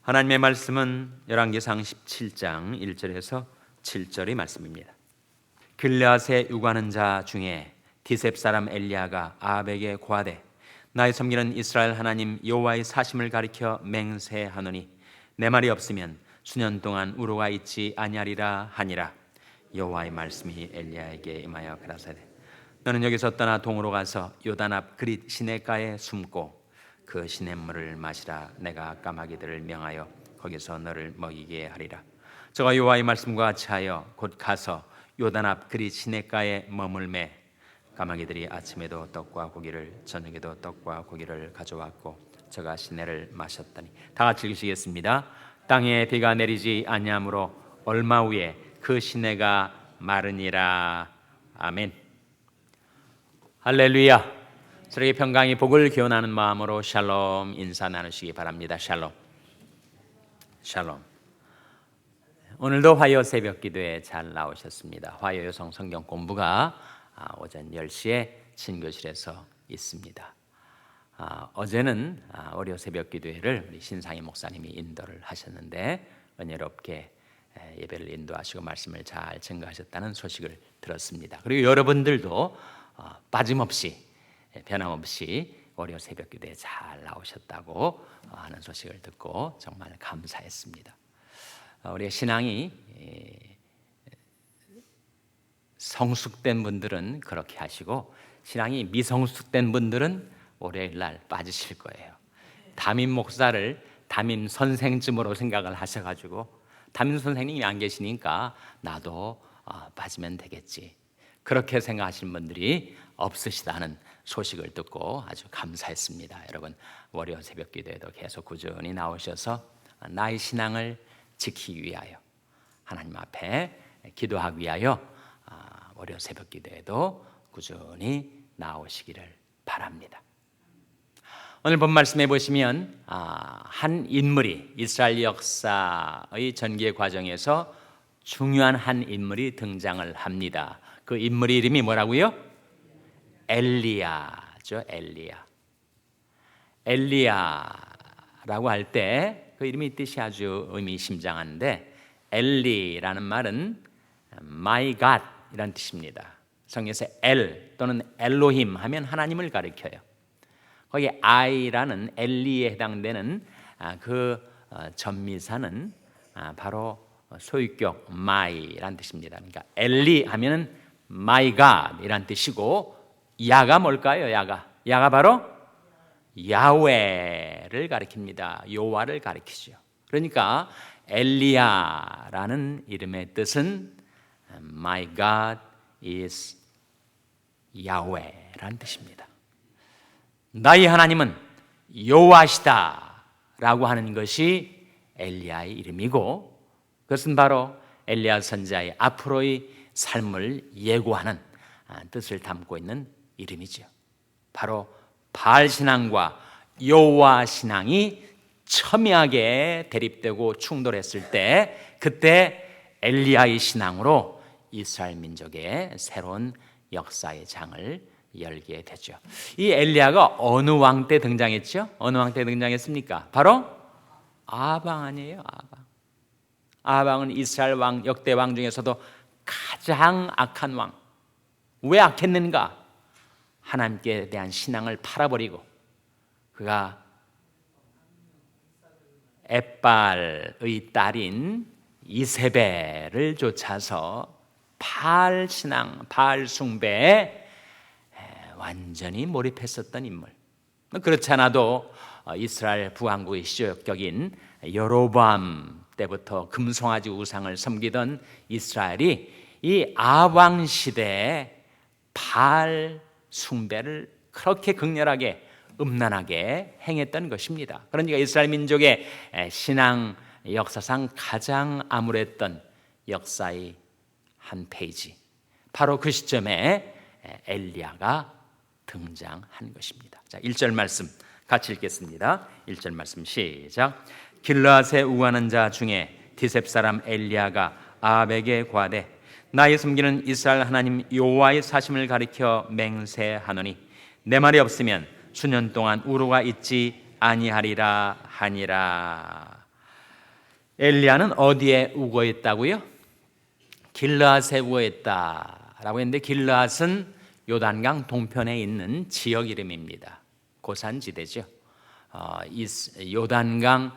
하나님의 말씀은 열왕기상 17장 1절에서 7절의 말씀입니다. 길르앗에 유관한 자 중에 디셉 사람 엘리야가 아합에게 고하되 나의 섬기는 이스라엘 하나님 여호와의 사심을 가리켜 맹세하노니 내 말이 없으면 수년 동안 우로가 있지 아니하리라 하니라. 여호와의 말씀이 엘리야에게 임하여 가라사대 너는 여기서 떠나 동으로 가서 요단 앞 그릿 시냇가에 숨고 그 시냇물을 마시라. 내가 까마귀들을 명하여 거기서 너를 먹이게 하리라. 저가 여호와의 말씀과 같이 하여 곧 가서 요단 앞 그릿 시냇가에 머물매 까마귀들이 아침에도 떡과 고기를 저녁에도 떡과 고기를 가져왔고 저가 시내를 마셨더니. 다 같이 읽으시겠습니다. 땅에 비가 내리지 아니하므로 얼마 후에 그 시내가 마르니라. 아멘. 할렐루야. 저에게 평강이 복을 기원하는 마음으로 샬롬 인사 나누시기 바랍니다. 샬롬. 샬롬. 오늘도 화요 새벽 기도에 잘 나오셨습니다. 화요 여성 성경 공부가 오전 10시에 친교실에서 있습니다. 어제는 월요 새벽 기도회를 우리 신상희 목사님이 인도를 하셨는데 은혜롭게 예배를 인도하시고 말씀을 잘 증거하셨다는 소식을 들었습니다. 그리고 여러분들도 빠짐없이 변함없이 월요 새벽 기도에 잘 나오셨다고 하는 소식을 듣고 정말 감사했습니다. 우리의 신앙이 성숙된 분들은 그렇게 하시고 신앙이 미성숙된 분들은 월요일 날 빠지실 거예요. 담임 목사를 담임 선생쯤으로 생각을 하셔가지고 담임 선생님이 안 계시니까 나도 빠지면 되겠지 그렇게 생각하시는 분들이 없으시다는 소식을 듣고 아주 감사했습니다. 여러분 월요 새벽 기도에도 계속 꾸준히 나오셔서 나의 신앙을 지키기 위하여 하나님 앞에 기도하기 위하여 월요 새벽 기도에도 꾸준히 나오시기를 바랍니다. 오늘 본 말씀에 보시면 한 인물이 이스라엘 역사의 전개 과정에서 중요한 한 인물이 등장을 합니다. 그 인물의 이름이 뭐라고요? 엘리야죠. 엘리야라고 할 때 그 이름의 뜻이 아주 의미심장한데 엘리라는 말은 My God 이란 뜻입니다. 성경에서 엘 또는 엘로힘 하면 하나님을 가리켜요. 거기에 I라는 엘리에 해당되는 그 전미사는 바로 소유격 my라는 뜻입니다. 그러니까 엘리 하면은 My God 이란 뜻이고 야가 뭘까요? 야가 바로 야훼를 가리킵니다. 여호와를 가리키죠. 그러니까 엘리야라는 이름의 뜻은 My God is 야훼라는 뜻입니다. 나의 하나님은 여호와시다라고 하는 것이 엘리야의 이름이고 그것은 바로 엘리야 선지자의 앞으로의 삶을 예고하는 뜻을 담고 있는 이름이죠. 바로 바알 신앙과 여호와 신앙이 첨예하게 대립되고 충돌했을 때 그때 엘리야의 신앙으로 이스라엘 민족의 새로운 역사의 장을 열게 되죠. 이 엘리야가 어느 왕 때 등장했죠? 어느 왕 때 등장했습니까? 바로 아방 아니에요? 아방은 이스라엘 왕 역대 왕 중에서도 가장 악한 왕. 왜 악했는가? 하나님께 대한 신앙을 팔아버리고 그가 엣발의 딸인 이세벨을 쫓아서 바알 신앙, 바알 숭배에 완전히 몰입했었던 인물. 그렇지 않아도 이스라엘 부왕국의 시조격인 여로보암 때부터 금송아지 우상을 섬기던 이스라엘이 이 아왕 시대에 바알 숭배를 그렇게 극렬하게 음란하게 행했던 것입니다. 그러니까 이스라엘 민족의 신앙 역사상 가장 암울했던 역사의 한 페이지, 바로 그 시점에 엘리야가 등장한 것입니다. 자, 1절 말씀 같이 읽겠습니다. 1절 말씀 시작. 길르앗에 우하는 자 중에 디셉 사람 엘리야가 아합에게 고하되 나의 섬기는 이스라엘 하나님 여호와의 사심을 가리켜 맹세하노니 내 말이 없으면 수년 동안 우로가 있지 아니하리라 하니라. 엘리야는 어디에 우거했다고요? 길르앗에 우거했다라고 했는데, 길르앗은 요단강 동편에 있는 지역 이름입니다. 고산지대죠. 요단강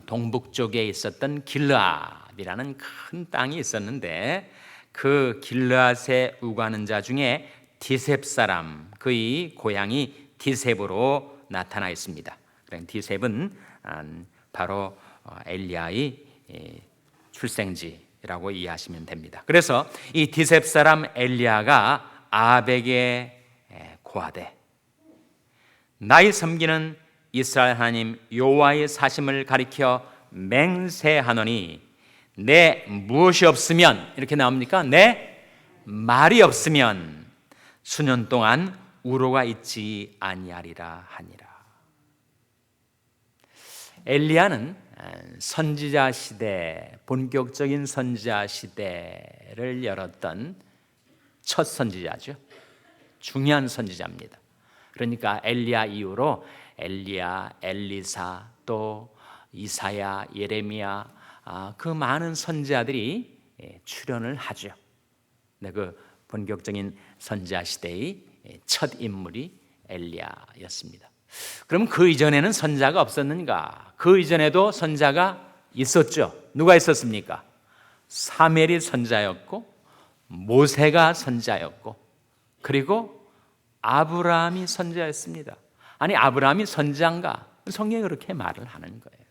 동북쪽에 있었던 길르앗이라는 큰 땅이 있었는데, 그 길르앗에 우거하는 자 중에 디셉 사람, 그의 고향이 디셉으로 나타나 있습니다. 디셉은 바로 엘리야의 출생지라고 이해하시면 됩니다. 그래서 이 디셉 사람 엘리야가 아합에게 고하되, 나의 섬기는 이스라엘 하나님 여호와의 사심을 가리켜 맹세하노니 내 무엇이 없으면, 이렇게 나옵니까? 내 말이 없으면 수년 동안 우로가 있지 아니하리라 하니라. 엘리야는 선지자 시대, 본격적인 선지자 시대를 열었던 첫 선지자죠. 중요한 선지자입니다. 그러니까 엘리야 이후로 엘리야, 엘리사, 또 이사야, 예레미야, 그 많은 선지자들이 출현을 하죠. 그 본격적인 선지자 시대의 첫 인물이 엘리야였습니다. 그럼 그 이전에는 선지자가 없었는가? 그 이전에도 선지자가 있었죠. 누가 있었습니까? 사무엘이 선지자였고, 모세가 선지자였고, 그리고 아브라함이 선지자였습니다. 아니, 아브라함이 선지자인가? 성경이 그렇게 말을 하는 거예요.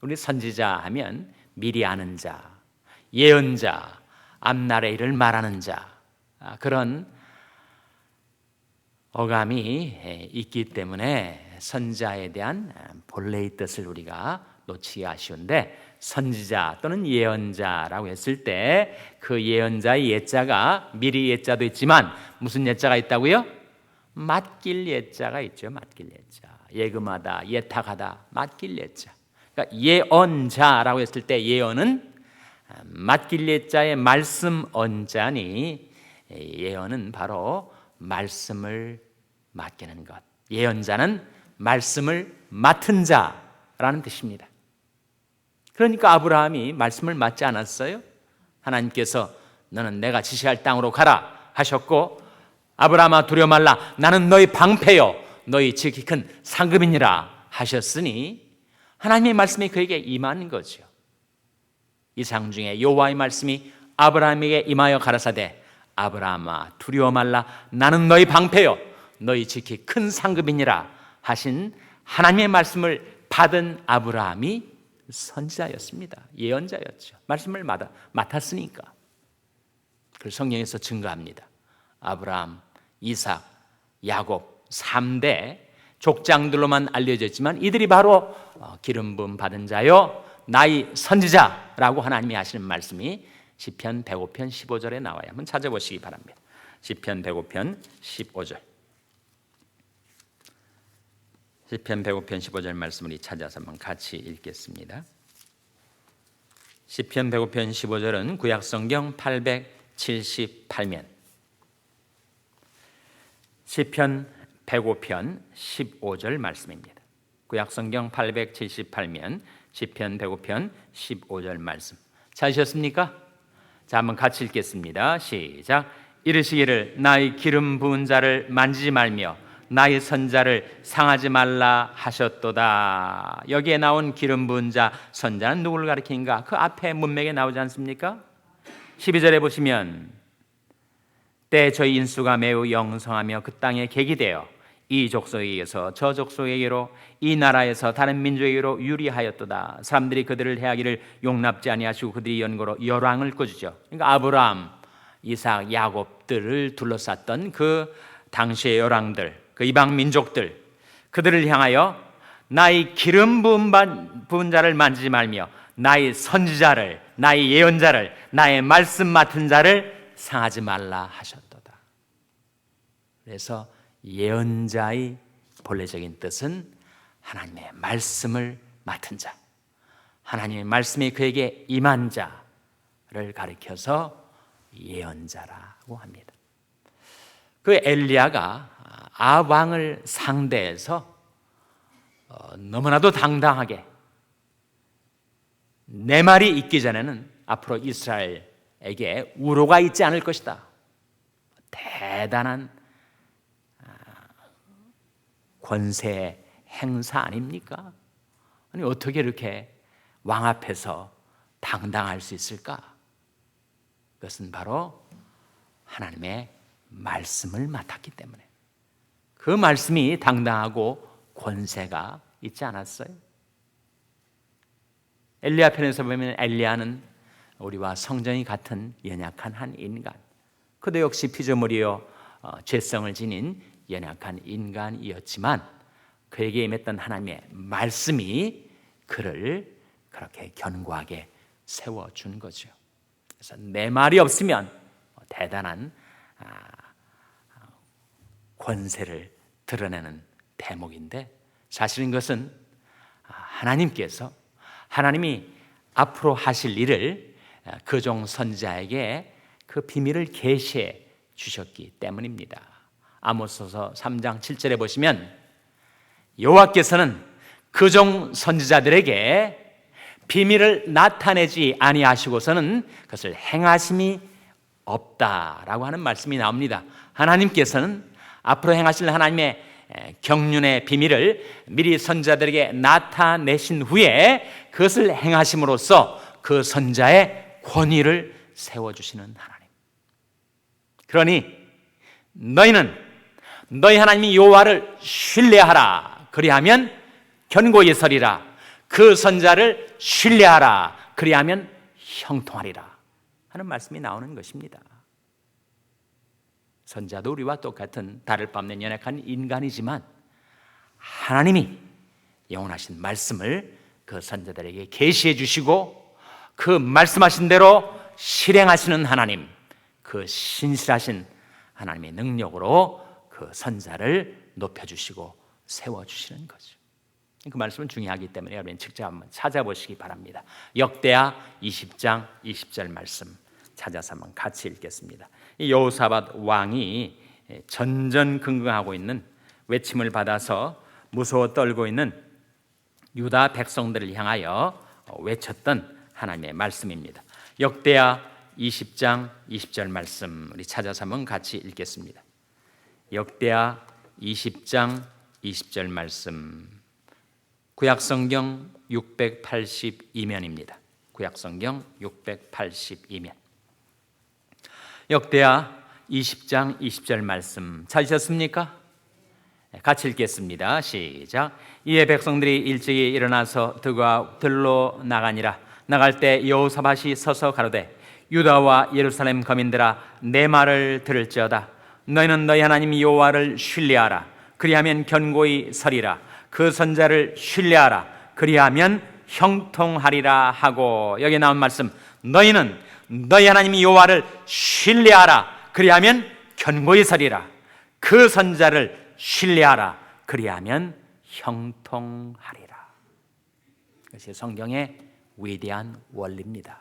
우리 선지자 하면 미리 아는 자, 예언자, 앞날의 일을 말하는 자, 그런 어감이 있기 때문에 선지자에 대한 본래의 뜻을 우리가 놓치기 아쉬운데, 선지자 또는 예언자라고 했을 때 그 예언자의 예자가 미리 예자도 있지만 무슨 예자가 있다고요? 맡길 예자가 있죠. 맡길 예자. 예금하다, 예탁하다, 맡길 예자. 그러니까 예언자라고 했을 때 예언은 맡길 예자의 말씀 언자니, 예언은 바로 말씀을 맡기는 것. 예언자는 말씀을 맡은 자라는 뜻입니다. 그러니까 아브라함이 말씀을 맡지 않았어요? 하나님께서 너는 내가 지시할 땅으로 가라 하셨고, 아브라함아 두려워 말라, 나는 너희 방패요 너희 지극히 큰 상급이니라 하셨으니 하나님의 말씀이 그에게 임하는 거죠. 이상 중에 여호와의 말씀이 아브라함에게 임하여 가라사대, 아브라함아 두려워 말라, 나는 너희 방패요 너희 지극히 큰 상급이니라 하신 하나님의 말씀을 받은 아브라함이 선지자였습니다. 예언자였죠. 말씀을 맡았으니까. 그걸 성경에서 증거합니다. 아브라함, 이삭, 야곱 3대 족장들로만 알려져 있지만 이들이 바로 기름 부음 받은 자요 나의 선지자라고 하나님이 하시는 말씀이 시편 105편 15절에 나와요. 한번 찾아보시기 바랍니다. 시편 105편 15절. 시편 105편 15절 말씀을 찾아서 한번 같이 읽겠습니다. 시편 105편 15절은 구약성경 878면, 시편 105편 15절 말씀입니다. 구약성경 878면 시편 105편 15절 말씀 찾으셨습니까? 자, 한번 같이 읽겠습니다. 시작. 이르시기를 나의 기름 부은 자를 만지지 말며 나의 선자를 상하지 말라 하셨도다. 여기에 나온 기름 부은 자, 선자는 누구를 가리키는가? 그 앞에 문맥에 나오지 않습니까? 12절에 보시면 때 저희 인수가 매우 영성하며 그 땅에 객이 되어 이 족속에게서 저 족속에게로 이 나라에서 다른 민족에게로 유리하였도다. 사람들이 그들을 해하기를 용납지 아니하시고 그들이 연고로 열왕을 꿔주죠. 그러니까 아브라함, 이삭, 야곱들을 둘러쌌던 그 당시의 열왕들, 그 이방 민족들, 그들을 향하여 나의 기름 부은 자를 만지지 말며 나의 선지자를, 나의 예언자를, 나의 말씀 맡은 자를 상하지 말라 하셨도다. 그래서 예언자의 본래적인 뜻은 하나님의 말씀을 맡은 자, 하나님의 말씀이 그에게 임한 자를 가리켜서 예언자라고 합니다. 그 엘리야가 아합 왕을 상대해서 너무나도 당당하게 내 말이 있기 전에는 앞으로 이스라엘에게 우로가 있지 않을 것이다. 대단한 권세 행사 아닙니까? 아니 어떻게 이렇게 왕 앞에서 당당할 수 있을까? 그것은 바로 하나님의 말씀을 맡았기 때문에, 그 말씀이 당당하고 권세가 있지 않았어요? 엘리야 편에서 보면 엘리야는 우리와 성정이 같은 연약한 한 인간, 그도 역시 피조물이요 죄성을 지닌 연약한 인간이었지만 그에게 임했던 하나님의 말씀이 그를 그렇게 견고하게 세워준 거죠. 그래서 내 말이 없으면 대단한 권세를 드러내는 대목인데, 사실은 것은 하나님이 앞으로 하실 일을 그 종 선지자에게 그 비밀을 계시해 주셨기 때문입니다. 아모스서 3장 7절에 보시면 여호와께서는 그 종 선지자들에게 비밀을 나타내지 아니하시고서는 그것을 행하심이 없다라고 하는 말씀이 나옵니다. 하나님께서는 앞으로 행하실 하나님의 경륜의 비밀을 미리 선지자들에게 나타내신 후에 그것을 행하심으로써 그 선지자의 권위를 세워주시는 하나님. 그러니 너희는 너희 하나님이 여호와를 신뢰하라. 그리하면 견고히 서리라. 그 선지자를 신뢰하라. 그리하면 형통하리라 하는 말씀이 나오는 것입니다. 선지자도 우리와 똑같은 다를 바 없는 연약한 인간이지만 하나님이 영원하신 말씀을 그 선지자들에게 계시해 주시고 그 말씀하신 대로 실행하시는 하나님, 그 신실하신 하나님의 능력으로 그 선지자를 높여주시고 세워주시는 거죠. 그 말씀은 중요하기 때문에 여러분 직접 한번 찾아보시기 바랍니다. 역대하 20장 20절 말씀 찾아서 한번 같이 읽겠습니다. 이 여호사밧 왕이 전전긍긍하고 있는, 외침을 받아서 무서워 떨고 있는 유다 백성들을 향하여 외쳤던 하나님의 말씀입니다. 역대하 20장 20절 말씀 우리 찾아서 한번 같이 읽겠습니다. 역대하 20장 20절 말씀, 구약성경 682면입니다. 구약성경 682면. 역대하 20장 20절 말씀 찾으셨습니까? 같이 읽겠습니다. 시작. 이에 백성들이 일찍이 일어나서 들로 나가니라. 나갈 때 여호사밧이 서서 가로되 유다와 예루살렘 거민들아 내 말을 들을지어다. 너희는 너희 하나님 여호와를 신뢰하라. 그리하면 견고히 서리라. 그 선자를 신뢰하라. 그리하면 형통하리라 하고, 여기 나온 말씀, 너희는 너희 하나님 여호와를 신뢰하라. 그리하면 견고히 서리라. 그 선자를 신뢰하라. 그리하면 형통하리라. 그것이 성경의 위대한 원리입니다.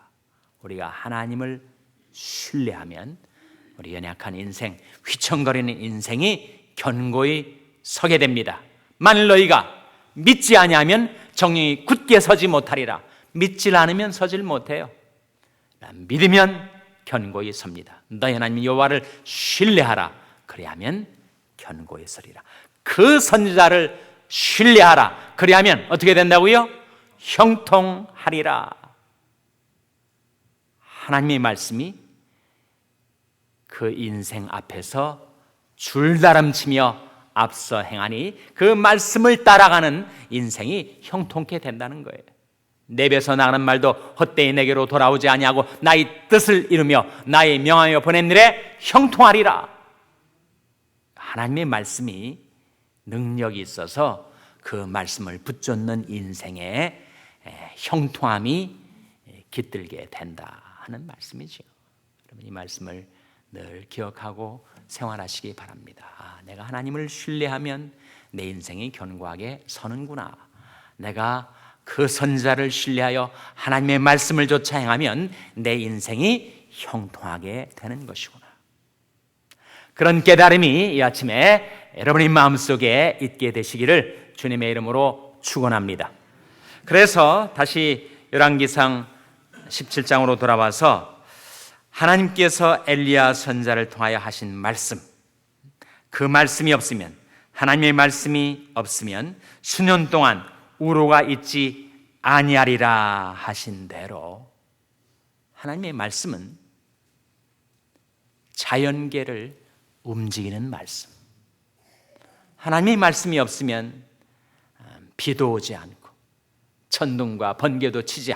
우리가 하나님을 신뢰하면 우리 연약한 인생, 휘청거리는 인생이 견고히 서게 됩니다. 만일 너희가 믿지 아니하면 정령이 굳게 서지 못하리라. 믿지 않으면 서질 못해요. 믿으면 견고히 섭니다. 너희 하나님 여호와를 신뢰하라. 그리하면 견고히 서리라. 그 선지자를 신뢰하라. 그리하면 어떻게 된다고요? 형통하리라. 하나님의 말씀이 그 인생 앞에서 줄다름치며 앞서 행하니 그 말씀을 따라가는 인생이 형통케 된다는 거예요. 내 입에서 나가는 말도 헛되이 내게로 돌아오지 아니하고 나의 뜻을 이루며 나의 명하여 보낸 일에 형통하리라. 하나님의 말씀이 능력이 있어서 그 말씀을 붙잡는 인생에 형통함이 깃들게 된다 하는 말씀이죠. 여러분 이 말씀을 늘 기억하고 생활하시기 바랍니다. 내가 하나님을 신뢰하면 내 인생이 견고하게 서는구나. 내가 그 선지자를 신뢰하여 하나님의 말씀을 좇아 행하면 내 인생이 형통하게 되는 것이구나. 그런 깨달음이 이 아침에 여러분의 마음속에 있게 되시기를 주님의 이름으로 축원합니다. 그래서 다시 열왕기상 17장으로 돌아와서 하나님께서 엘리야 선지자를 통하여 하신 말씀, 그 말씀이 없으면, 하나님의 말씀이 없으면 수년 동안 우로가 있지 아니하리라 하신 대로 하나님의 말씀은 자연계를 움직이는 말씀. 하나님의 말씀이 없으면 비도 오지 않고 천둥과 번개도 치지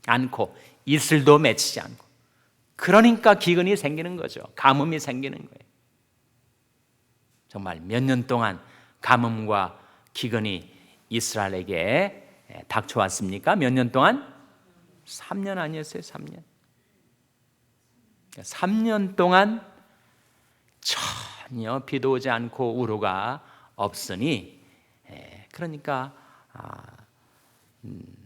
않고 이슬도 맺히지 않고, 그러니까 기근이 생기는 거죠. 가뭄이 생기는 거예요. 정말 몇 년 동안 가뭄과 기근이 이스라엘에게 닥쳐왔습니까? 몇 년 동안? 3년 아니었어요? 3년. 3년 동안 전혀 비도 오지 않고 우로가 없으니, 그러니까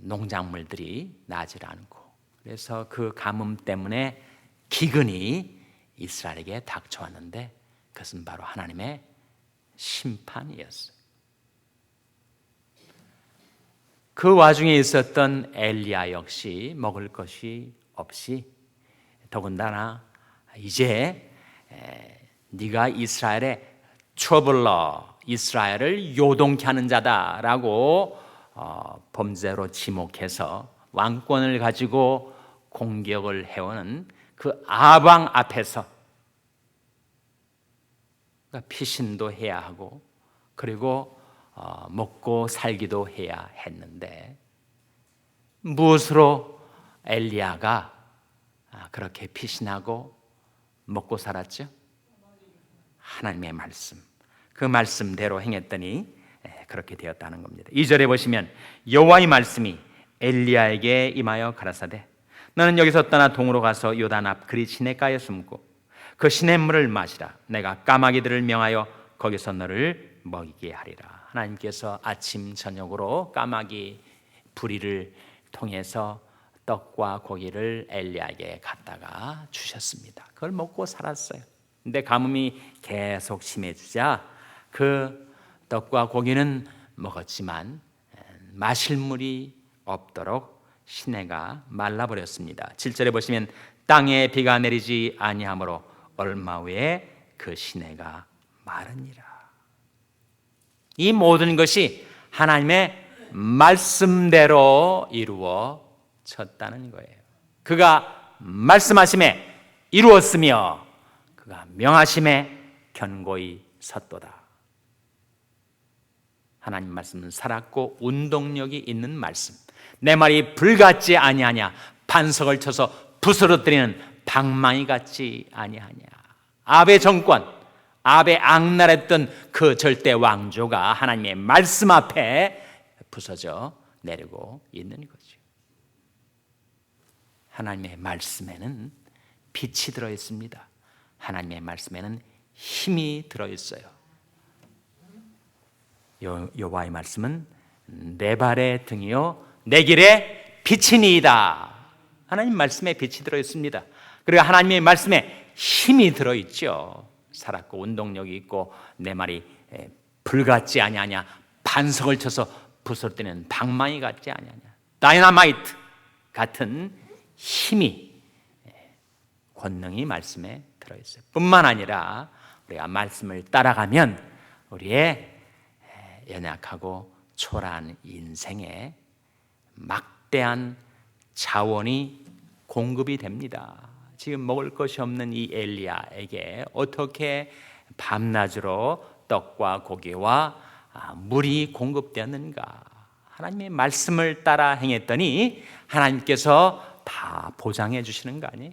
농작물들이 나질 않고, 그래서 그 가뭄 때문에 기근이 이스라엘에게 닥쳐왔는데 그것은 바로 하나님의 심판이었어요. 그 와중에 있었던 엘리야 역시 먹을 것이 없이, 더군다나 이제 네가 이스라엘의 트러블러, 이스라엘을 요동케 하는 자다라고 범죄로 지목해서 왕권을 가지고 공격을 해오는 그 아방 앞에서 피신도 해야 하고, 그리고 먹고 살기도 해야 했는데, 무엇으로 엘리야가 그렇게 피신하고 먹고 살았죠? 하나님의 말씀, 그 말씀대로 행했더니 그렇게 되었다는 겁니다. 2절에 보시면 여호와의 말씀이 엘리야에게 임하여 가라사대, 너는 여기서 떠나 동으로 가서 요단 앞 그리 시냇가에 숨고 그 시냇물을 마시라. 내가 까마귀들을 명하여 거기서 너를 먹이게 하리라. 하나님께서 아침 저녁으로 까마귀 부리를 통해서 떡과 고기를 엘리야에게 갖다가 주셨습니다. 그걸 먹고 살았어요. 근데 가뭄이 계속 심해지자 그 떡과 고기는 먹었지만 마실 물이 없도록 시내가 말라버렸습니다. 7절에 보시면 땅에 비가 내리지 아니하므로 얼마 후에 그 시내가 마르니라. 이 모든 것이 하나님의 말씀대로 이루어졌다는 거예요. 그가 말씀하심에 이루었으며 그가 명하심에 견고히 섰도다. 하나님 말씀은 살았고 운동력이 있는 말씀. 내 말이 불같지 아니하냐, 반석을 쳐서 부스러뜨리는 방망이 같지 아니하냐. 아베 정권, 아베 악랄했던 그 절대 왕조가 하나님의 말씀 앞에 부서져 내리고 있는 거죠. 하나님의 말씀에는 빛이 들어 있습니다. 하나님의 말씀에는 힘이 들어 있어요. 여호와의 말씀은 내 발의 등이요 내 길의 빛이니이다. 하나님 말씀에 빛이 들어 있습니다. 그리고 하나님의 말씀에 힘이 들어 있죠. 살았고 운동력이 있고 내 말이 불같지 아니하냐, 반석을 쳐서 부서뜨리는 방망이 같지 아니하냐, 다이너마이트 같은 힘이, 권능이 말씀에 들어 있어요. 뿐만 아니라 우리가 말씀을 따라가면 우리의 연약하고 초라한 인생에 막대한 자원이 공급이 됩니다. 지금 먹을 것이 없는 이 엘리야에게 어떻게 밤낮으로 떡과 고기와 물이 공급되었는가? 하나님의 말씀을 따라 행했더니 하나님께서 다 보장해 주시는 거 아니에요?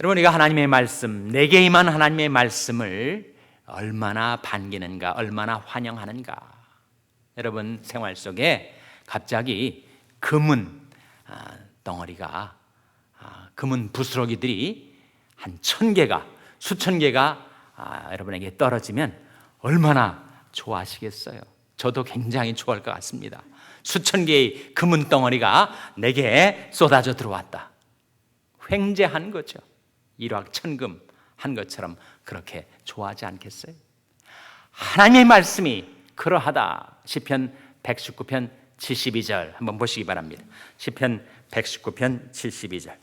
여러분, 우리가 하나님의 말씀, 내게 임한 하나님의 말씀을 얼마나 반기는가, 얼마나 환영하는가. 여러분 생활 속에 갑자기 금은 덩어리가, 금은 부스러기들이 한 1000개가, 수천 개가 여러분에게 떨어지면 얼마나 좋아하시겠어요? 저도 굉장히 좋아할 것 같습니다. 수천 개의 금은 덩어리가 내게 쏟아져 들어왔다. 횡재한 거죠. 일확천금 한 것처럼 그렇게 좋아하지 않겠어요? 하나님의 말씀이 그러하다. 시편 119편 72절 한번 보시기 바랍니다. 시편 119편 72절.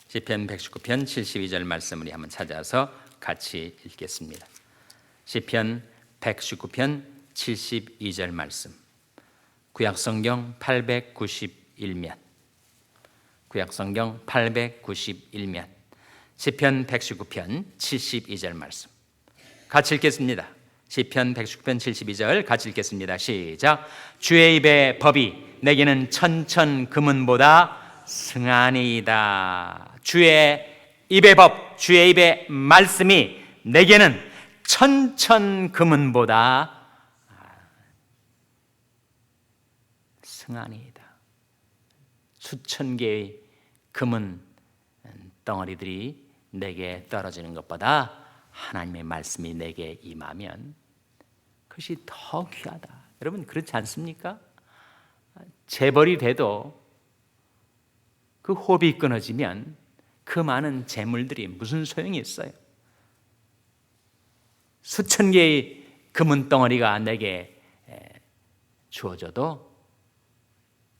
시편 119편 72절 말씀 우리 한번 찾아서 같이 읽겠습니다. 시편 119편 72절 말씀. 구약성경 891면. 구약성경 891면. 시편 119편 72절 말씀. 같이 읽겠습니다. 시편 119편 72절 같이 읽겠습니다. 시작. 주의 입의 법이 내게는 천천 금은보다 승하니이다. 주의 입의 법, 주의 입의 말씀이 내게는 천천 금은보다 승하니이다. 수천 개의 금은 덩어리들이 내게 떨어지는 것보다 하나님의 말씀이 내게 임하면 그것이 더 귀하다. 여러분 그렇지 않습니까? 재벌이 돼도 그 호흡이 끊어지면 그 많은 재물들이 무슨 소용이 있어요? 수천 개의 금은 덩어리가 내게 주어져도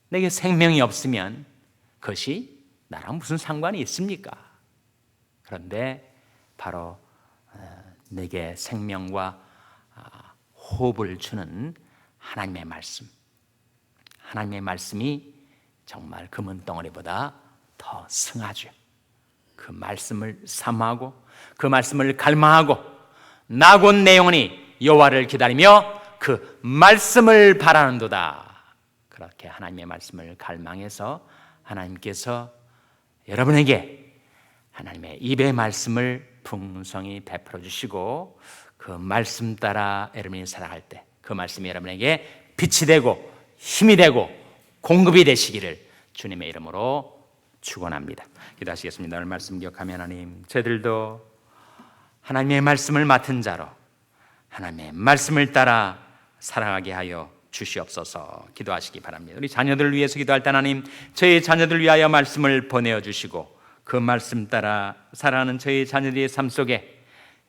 내게 생명이 없으면 그것이 나랑 무슨 상관이 있습니까? 그런데 바로 내게 생명과 호흡을 주는 하나님의 말씀, 하나님의 말씀이 정말 금은 덩어리보다 더 승하죠. 그 말씀을 사모하고 그 말씀을 갈망하고 나 곧 내 영혼이 여호와를 기다리며 그 말씀을 바라는도다. 그렇게 하나님의 말씀을 갈망해서 하나님께서 여러분에게 하나님의 입의 말씀을 풍성히 베풀어 주시고 그 말씀 따라 여러분이 살아갈 때 그 말씀이 여러분에게 빛이 되고 힘이 되고 공급이 되시기를 주님의 이름으로 축원합니다. 기도하시겠습니다. 오늘 말씀 기억하며 하나님, 저희들도 하나님의 말씀을 맡은 자로 하나님의 말씀을 따라 살아가게 하여 주시옵소서. 기도하시기 바랍니다. 우리 자녀들을 위해서 기도할 때 하나님, 저희 자녀들 위하여 말씀을 보내어 주시고 그 말씀 따라 살아가는 저희 자녀들의 삶 속에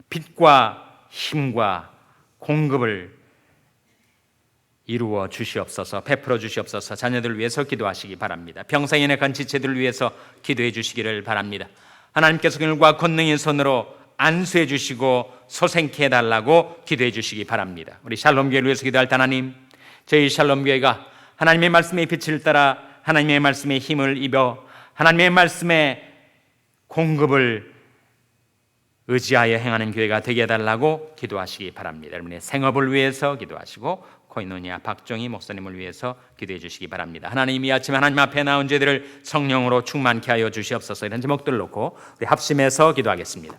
빛과 힘과 공급을 이루어 주시옵소서. 베풀어 주시옵소서. 자녀들을 위해서 기도하시기 바랍니다. 평생에 내간 지체들을 위해서 기도해 주시기를 바랍니다. 하나님께서 그들과 권능의 손으로 안수해 주시고 소생케 해달라고 기도해 주시기 바랍니다. 우리 샬롬교회를 위해서 기도할 때 하나님, 저희 샬롬교회가 하나님의 말씀의 빛을 따라 하나님의 말씀의 힘을 입어 하나님의 말씀의 공급을 의지하여 행하는 교회가 되게 해달라고 기도하시기 바랍니다. 여러분의 생업을 위해서 기도하시고 코이노니아 박정희 목사님을 위해서 기도해 주시기 바랍니다. 하나님, 이 아침 하나님 앞에 나온 저희들을 성령으로 충만케 하여 주시옵소서. 이런 제목들을 놓고 우리 합심해서 기도하겠습니다.